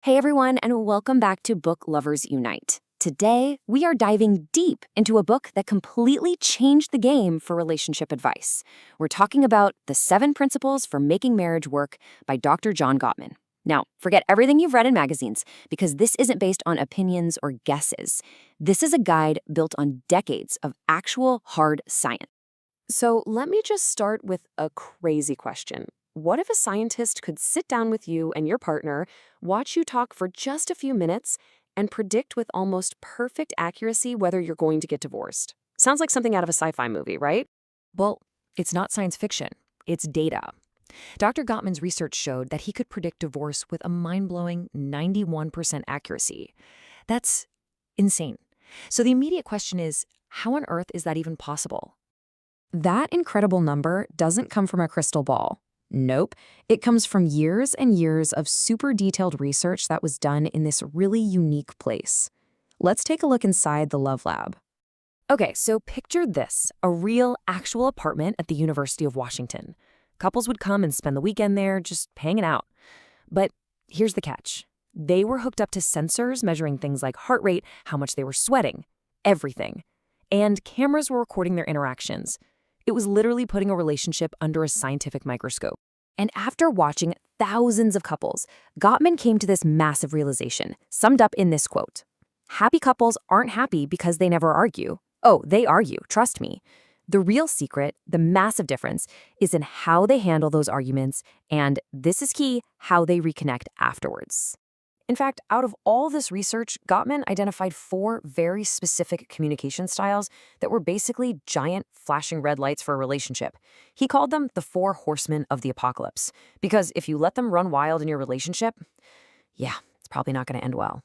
Hey everyone, and welcome back to Book Lovers Unite. Today, we are diving deep into a book that completely changed the game for relationship advice. We're talking about The 7 Principles for Making Marriage Work by Dr. John Gottman. Now, forget everything you've read in magazines, because this isn't based on opinions or guesses. This is a guide built on decades of actual hard science. So let me just start with a crazy question. What if a scientist could sit down with you and your partner, watch you talk for just a few minutes, and predict with almost perfect accuracy whether you're going to get divorced? Sounds like something out of a sci-fi movie, right? Well, it's not science fiction. It's data. Dr. Gottman's research showed that he could predict divorce with a mind-blowing 91% accuracy. That's insane. So the immediate question is, how on earth is that even possible? That incredible number doesn't come from a crystal ball. Nope. It comes from years and years of super detailed research that was done in this really unique place. Let's take a look inside the Love Lab. Okay, so picture this, a real, actual apartment at the University of Washington. Couples would come and spend the weekend there just hanging out. But here's the catch. They were hooked up to sensors measuring things like heart rate, how much they were sweating, everything. And cameras were recording their interactions. It was literally putting a relationship under a scientific microscope. And after watching thousands of couples, Gottman came to this massive realization, summed up in this quote. Happy couples aren't happy because they never argue. Oh, they argue, trust me. The real secret, the massive difference, is in how they handle those arguments, and this is key, how they reconnect afterwards. In fact, out of all this research, Gottman identified 4 very specific communication styles that were basically giant flashing red lights for a relationship. He called them the 4 horsemen of the apocalypse, because if you let them run wild in your relationship, yeah, it's probably not going to end well.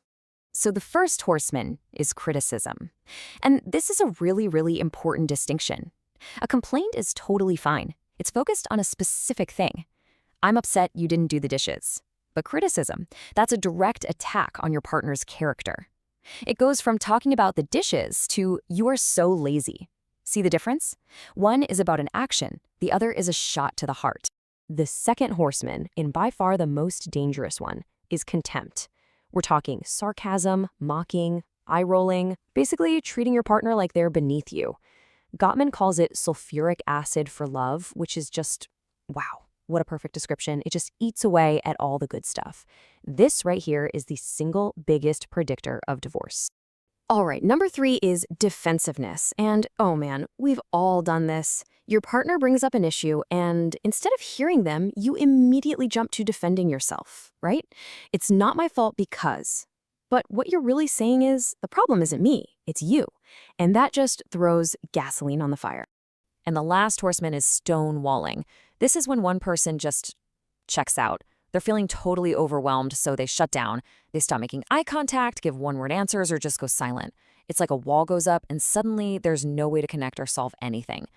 So the first horseman is criticism. And this is a really, really important distinction. A complaint is totally fine. It's focused on a specific thing. I'm upset you didn't do the dishes. But criticism, that's a direct attack on your partner's character. It goes from talking about the dishes to you are so lazy. See the difference? One is about an action, the other is a shot to the heart. The second horseman, and by far the most dangerous one, is contempt. We're talking sarcasm, mocking, eye-rolling, basically treating your partner like they're beneath you. Gottman calls it sulfuric acid for love, which is just, wow. What a perfect description. It just eats away at all the good stuff. This right here is the single biggest predictor of divorce. All right, number 3 is defensiveness. And oh man, we've all done this. Your partner brings up an issue, and instead of hearing them, you immediately jump to defending yourself, right? It's not my fault because. But what you're really saying is, the problem isn't me, it's you. And that just throws gasoline on the fire. And the last horseman is stonewalling. This is when one person just checks out. They're feeling totally overwhelmed, so they shut down. They stop making eye contact, give one-word answers, or just go silent. It's like a wall goes up, and suddenly there's no way to connect or solve anything.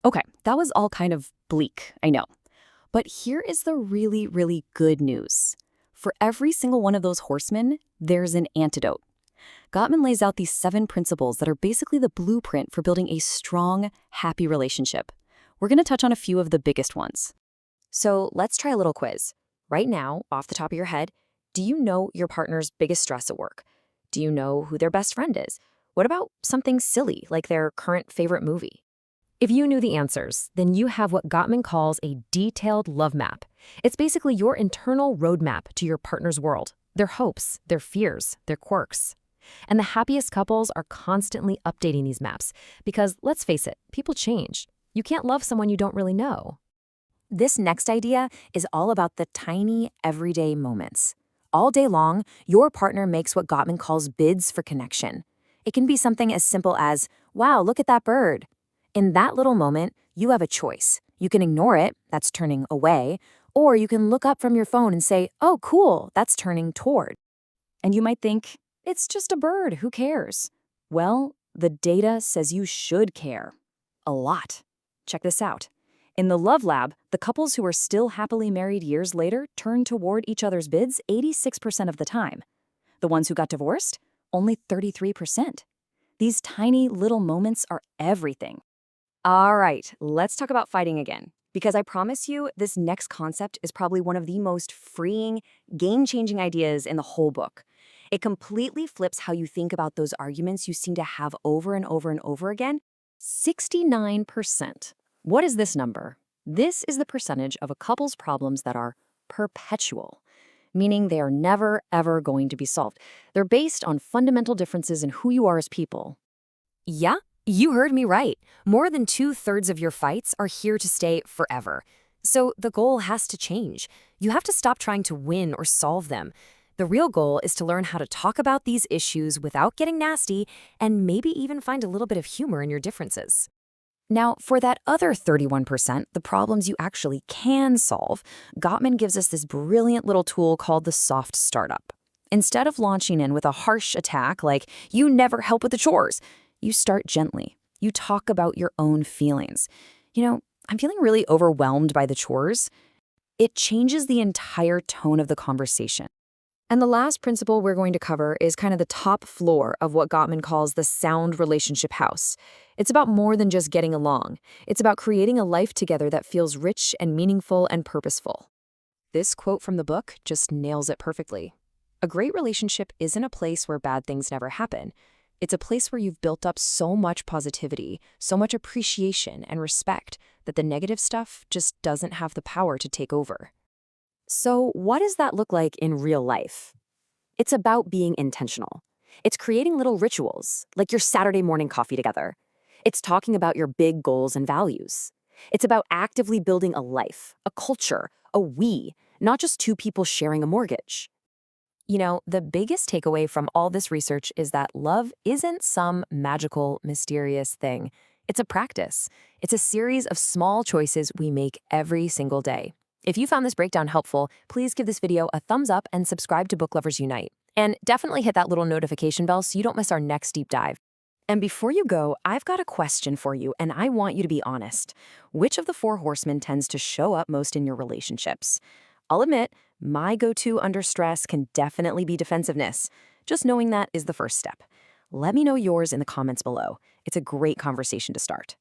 Okay, that was all kind of bleak, I know. But here is the really, really good news. For every single one of those horsemen, there's an antidote. Gottman lays out these 7 principles that are basically the blueprint for building a strong, happy relationship. We're going to touch on a few of the biggest ones. So let's try a little quiz. Right now, off the top of your head, do you know your partner's biggest stress at work? Do you know who their best friend is? What about something silly, like their current favorite movie? If you knew the answers, then you have what Gottman calls a detailed love map. It's basically your internal roadmap to your partner's world, their hopes, their fears, their quirks. And the happiest couples are constantly updating these maps because, let's face it, people change. You can't love someone you don't really know. This next idea is all about the tiny, everyday moments. All day long, your partner makes what Gottman calls bids for connection. It can be something as simple as, wow, look at that bird. In that little moment, you have a choice. You can ignore it, that's turning away, or you can look up from your phone and say, oh, cool, that's turning toward. And you might think, it's just a bird, who cares? Well, the data says you should care. A lot. Check this out. In the Love Lab, the couples who are still happily married years later turn toward each other's bids 86% of the time. The ones who got divorced? Only 33%. These tiny little moments are everything. All right, let's talk about fighting again. because I promise you, this next concept is probably one of the most freeing, game-changing ideas in the whole book. It completely flips how you think about those arguments you seem to have over and over and over again. 69%. What is this number? This is the percentage of a couple's problems that are perpetual, meaning they are never, ever going to be solved. They're based on fundamental differences in who you are as people. Yeah, you heard me right. More than 2/3 of your fights are here to stay forever. So the goal has to change. You have to stop trying to win or solve them. The real goal is to learn how to talk about these issues without getting nasty and maybe even find a little bit of humor in your differences. Now, for that other 31%, the problems you actually can solve, Gottman gives us this brilliant little tool called the soft startup. Instead of launching in with a harsh attack like, you never help with the chores, you start gently. You talk about your own feelings. I'm feeling really overwhelmed by the chores. It changes the entire tone of the conversation. And the last principle we're going to cover is kind of the top floor of what Gottman calls the sound relationship house. It's about more than just getting along. It's about creating a life together that feels rich and meaningful and purposeful. This quote from the book just nails it perfectly. A great relationship isn't a place where bad things never happen. It's a place where you've built up so much positivity, so much appreciation and respect that the negative stuff just doesn't have the power to take over. So what does that look like in real life? It's about being intentional. It's creating little rituals, like your Saturday morning coffee together. It's talking about your big goals and values. It's about actively building a life, a culture, a we, not just two people sharing a mortgage. The biggest takeaway from all this research is that love isn't some magical, mysterious thing. It's a practice. It's a series of small choices we make every single day. If you found this breakdown helpful, please give this video a thumbs up and subscribe to Book Lovers Unite. And definitely hit that little notification bell so you don't miss our next deep dive. And before you go, I've got a question for you, and I want you to be honest. Which of the 4 horsemen tends to show up most in your relationships? I'll admit, my go-to under stress can definitely be defensiveness. Just knowing that is the first step. Let me know yours in the comments below. It's a great conversation to start.